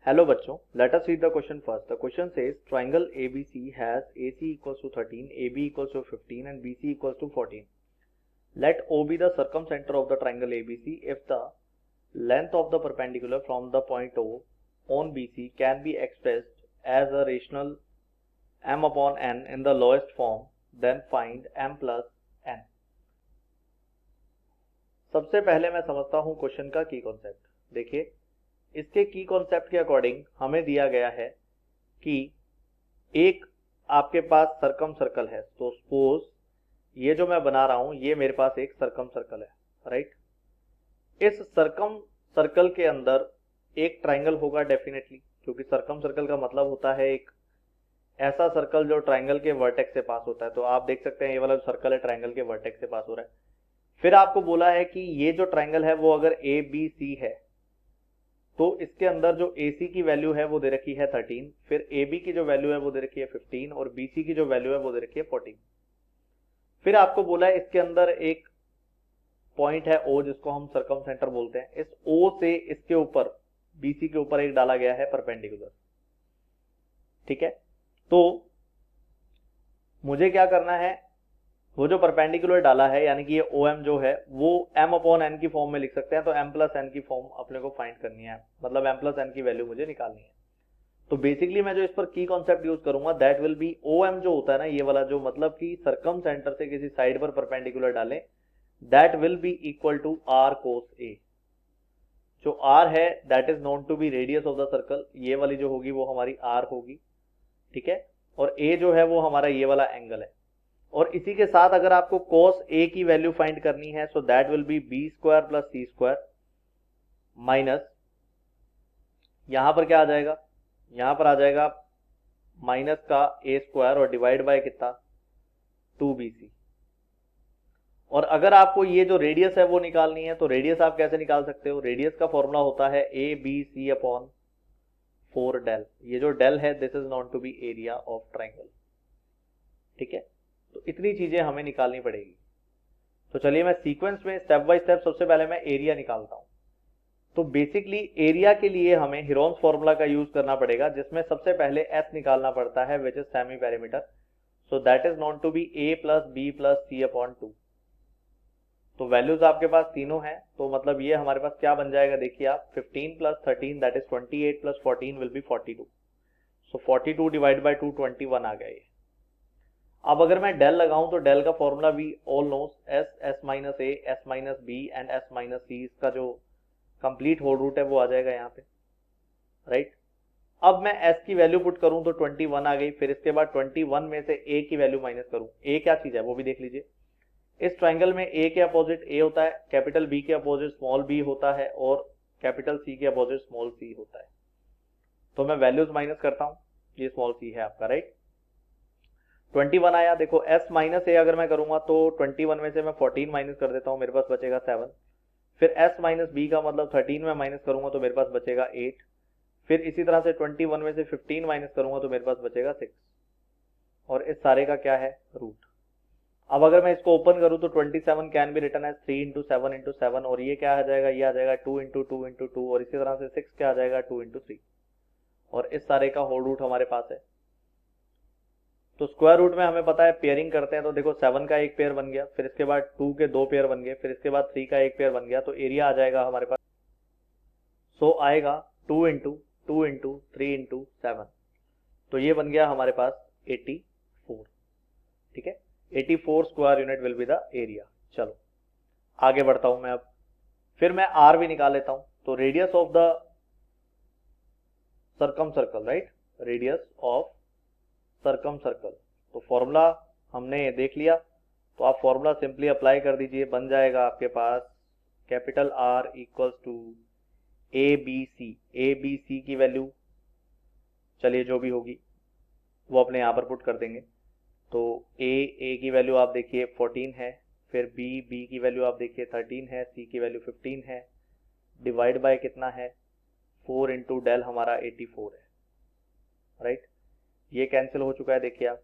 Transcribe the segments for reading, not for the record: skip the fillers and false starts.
Hello बच्चों, let us read the question first. The question says triangle ABC has AC equals to 13, AB equals to 15 and BC equals to 14. Let O be the circumcenter of the triangle ABC if the length of the perpendicular from the point O on BC can be expressed as a rational m upon n in the lowest form, then find m plus n. सबसे पहले मैं समझता हूं question का की concept. देखिए, इसके की कॉन्सेप्ट के अकॉर्डिंग हमें दिया गया है कि एक आपके पास सर्कम सर्कल है। तो सपोज ये जो मैं बना रहा हूं ये मेरे पास एक सर्कम सर्कल है, राइट। इस सर्कम सर्कल के अंदर एक ट्राइंगल होगा डेफिनेटली, क्योंकि सर्कम सर्कल का मतलब होता है एक ऐसा सर्कल जो ट्राइंगल के वर्टेक्स से पास होता है। तो आप देख सकते हैं ये वाला जो सर्कल है ट्राइंगल के वर्टेक्स से पास हो रहा है। फिर आपको बोला है कि ये जो ट्राइंगल है वो अगर ए बी सी है तो इसके अंदर जो AC की वैल्यू है वो दे रखी है 13, फिर AB की जो वैल्यू है वो दे रखी है 15 और BC की जो वैल्यू है वो दे रखी है 14। फिर आपको बोला है इसके अंदर एक पॉइंट है O जिसको हम सर्कम सेंटर बोलते हैं। इस O से इसके ऊपर BC के ऊपर एक डाला गया है परपेंडिकुलर, ठीक है। तो मुझे क्या करना है, वो जो परपेंडिकुलर डाला है यानी कि ये OM जो है वो m अपॉन n की फॉर्म में लिख सकते हैं। तो m प्लस n की फॉर्म अपने को फाइंड करनी है, मतलब m प्लस n की वैल्यू मुझे निकालनी है। तो बेसिकली मैं जो इस पर की कॉन्सेप्ट यूज करूंगा दैट विल बी OM जो होता है ना ये वाला, जो मतलब कि सर्कम सेंटर से किसी साइड पर परपेंडिकुलर डालें, that will be equal to r cos A। जो r है that is known to be radius of the circle, ये वाली जो होगी वो हमारी r होगी, ठीक है। और a जो है वो हमारा ये वाला एंगल है। और इसी के साथ अगर आपको cos A की वैल्यू फाइंड करनी है so that will be b square plus c square minus, यहां पर क्या आ जाएगा, यहां पर आ जाएगा माइनस का A स्क्वायर और डिवाइड बाय कितना 2BC। और अगर आपको ये जो रेडियस है वो निकालनी है तो रेडियस आप कैसे निकाल सकते हो, रेडियस का फॉर्मूला होता है ABC अपॉन 4 डेल। ये जो डेल है this is known to be area of triangle, ठीक है। तो इतनी चीजें हमें निकालनी पड़ेगी। तो चलिए मैं सीक्वेंस में स्टेप बाय स्टेप सबसे पहले मैं एरिया निकालता हूं। तो बेसिकली एरिया के लिए हमें हीरोन्स फॉर्मूला का यूज करना पड़ेगा, जिसमें सबसे पहले एस निकालना पड़ता है which is semi perimeter. So that is known to be a plus b plus c upon 2। तो वैल्यूज आपके पास तीनों हैं, तो मतलब ये हमारे पास क्या बन जाएगा, देखिए आप 15 plus 13 that is 28 plus 14 will be 42। So 42 divide by 2 21 आ गया ये। अब अगर मैं डेल लगाऊं तो डेल का फॉर्मूला भी all knows s s minus a s minus b and s minus c, इसका जो कंप्लीट होल रूट है वो आ जाएगा यहाँ पे, राइट। अब मैं s की वैल्यू पुट करूं तो 21 आ गई। फिर इसके बाद 21 में से a की वैल्यू माइनस करूं, a क्या चीज है वो भी देख लीजिए। इस ट्राइंगल में a के अपोजिट a होता है, कैपिटल B के अपोजिट स्मॉल b होता है और कैपिटल C के अपोजिट स्मॉल c होता है। तो मैं वैल्यूज माइनस करता हूं, ये स्मॉल c है आपका, राइट। 21 आया। देखो s माइनस a अगर मैं करूंगा तो 21 में से मैं 14 माइनस कर देता हूं, मेरे पास बचेगा 7। फिर s माइनस b का मतलब 13 में माइनस करूंगा तो मेरे पास बचेगा 8। फिर इसी तरह से 21 में से 15 माइनस करूंगा तो मेरे पास बचेगा 6। और इस सारे का क्या है, रूट। अब अगर मैं इसको ओपन करूं तो 27 can be written as 3 into 7 into 7, और ये क्या आ जाएगा, ये आ जाएगा 2 इंटू 2 इंटू 2, और इसी तरह से 6 क्या आ जाएगा 2 इंटू 3। और इस सारे का होल रूट हमारे पास है। तो स्क्वायर रूट में हमें पता है पेयरिंग करते हैं, तो देखो 7 का एक पेयर बन गया, फिर इसके बाद 2 के 2 पेयर बन गए, फिर इसके बाद 3 का एक पेयर बन गया, तो एरिया आ जाएगा हमारे पास। सो आएगा 2 इंटू 2 इंटू 3 इंटू 7, तो ये बन गया हमारे पास 84, ठीक है। 84 square unit will be the area. चलो आगे बढ़ता हूं मैं अब। फिर मैं आर भी निकाल लेता हूं। तो radius of the circum circle, right, radius of circum circle. तो फॉर्मूला हमने देख लिया, तो आप फॉर्मूला सिंपली अप्लाई कर दीजिए, बन जाएगा आपके पास capital R equals to a b c की वैल्यू, चलिए जो भी होगी वो अपने यहाँ पर पुट कर देंगे। तो ए की वैल्यू आप देखिए 14 है, फिर बी की वैल्यू आप देखिए 13 है, सी की वैल्यू 15 है, डिवाइड बाय कितना है 4 इंटू डेल हमारा 84 है, राइट। ये कैंसिल हो चुका है, देखिए आप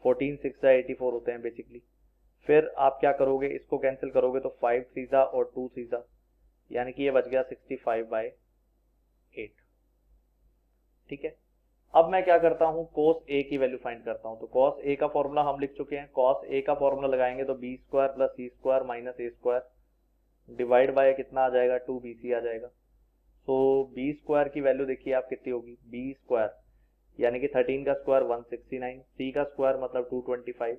14 6 84 होते हैं बेसिकली। फिर आप क्या करोगे, इसको कैंसिल करोगे तो 5 3 और 2 3, यानी कि ये बच गया 65/8। ठीक है। अब मैं क्या करता हूँ, cos a की वैल्यू फाइंड करता हूँ। तो cos a का फॉर्मूला हम लिख चुके हैं। cos a का फॉर्मूला लगाएंगे तो b square plus c square minus a square divide by कितना आ जाएगा, 2bc आ जाएगा। तो b स्क्वायर की वैल्यू देखिए आप कितनी होगी, b स्क्वायर यानी कि 13 का स्क्वायर 169, c का स्क्वायर मतलब 225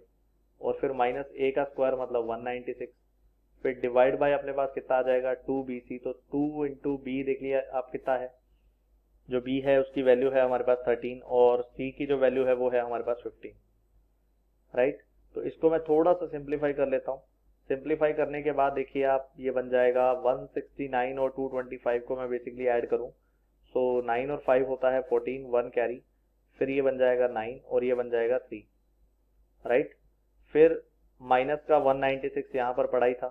और फिर माइनस a का स्क्वायर मतलब 196, फिर डिवाइड बाय अपने पास कितना आ जाएगा 2bc। तो 2 इंटू बी देख लिया आप कितना है, जो b है उसकी वैल्यू है हमारे पास 13 और c की जो वैल्यू है वो है हमारे पास 15, राइट। तो इसको मैं थोड़ा सा सिंप्लीफाई कर लेता हूँ। सिंप्लीफाई करने के बाद देखिए आप, ये बन जाएगा 169 और 225 को मैं बेसिकली ऐड करूँ, सो 9 और 5 होता है 14, 1 कैरी, फिर ये बन जाएगा 9 और ये बन जाएगा 3, राइट। फिर माइनस का 196 यहाँ पर पड़ा ही था,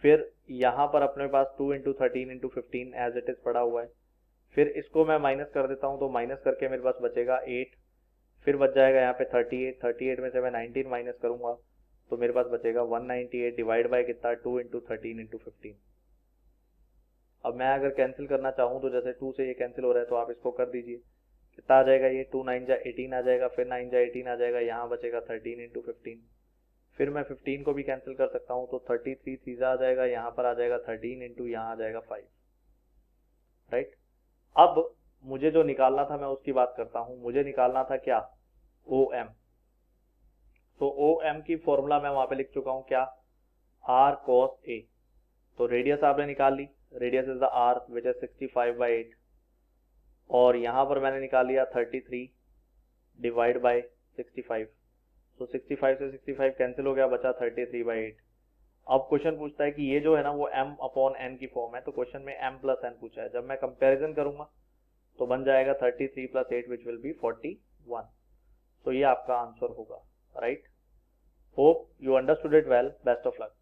फिर यहाँ पर अपने पास 2 into 13 into 15 as it is पड़ा हुआ है। फिर इसको मैं माइनस कर देता हूँ, तो माइनस करके मेरे पास बचेगा 8, फिर बच जाएगा यहाँ पे 38 में से मैं 19 माइनस करूंगा तो मेरे पास बचेगा 198 डिवाइड बाय कितना, 2 इंटू 13 इंटू 15। अब मैं अगर कैंसिल करना चाहूँ तो जैसे 2 से ये कैंसिल हो रहा है तो आप इसको कर दीजिए, कितना आ जाएगा, ये 2 9 जा 18 आ जाएगा, फिर 9 जा 18 आ जाएगा, यहाँ बचेगा 13 इंटू 15। फिर मैं 15 को भी कैंसिल कर सकता हूँ तो 33 सीधा आ जाएगा, यहाँ पर आ जाएगा 13 इंटू यहाँ आ जाएगा 5, राइट। अब मुझे जो निकालना था मैं उसकी बात करता हूँ। मुझे निकालना था क्या, OM। तो OM की फॉर्मूला मैं वहां पे लिख चुका हूँ क्या, R cos A। तो रेडियस आपने निकाल ली, radius is the R which is 65/8 और यहाँ पर मैंने निकाल लिया 33 डिवाइड बाय 65। तो 65 से 65 कैंसिल हो गया, बचा 33/8। अब क्वेश्चन पूछता है कि ये जो है ना वो m अपॉन n की फॉर्म है, तो क्वेश्चन में m प्लस n पूछा है। जब मैं कंपैरिजन करूंगा तो बन जाएगा 33 प्लस 8 विच विल बी 41। तो ये आपका आंसर होगा, right. Hope you understood it well, best of luck.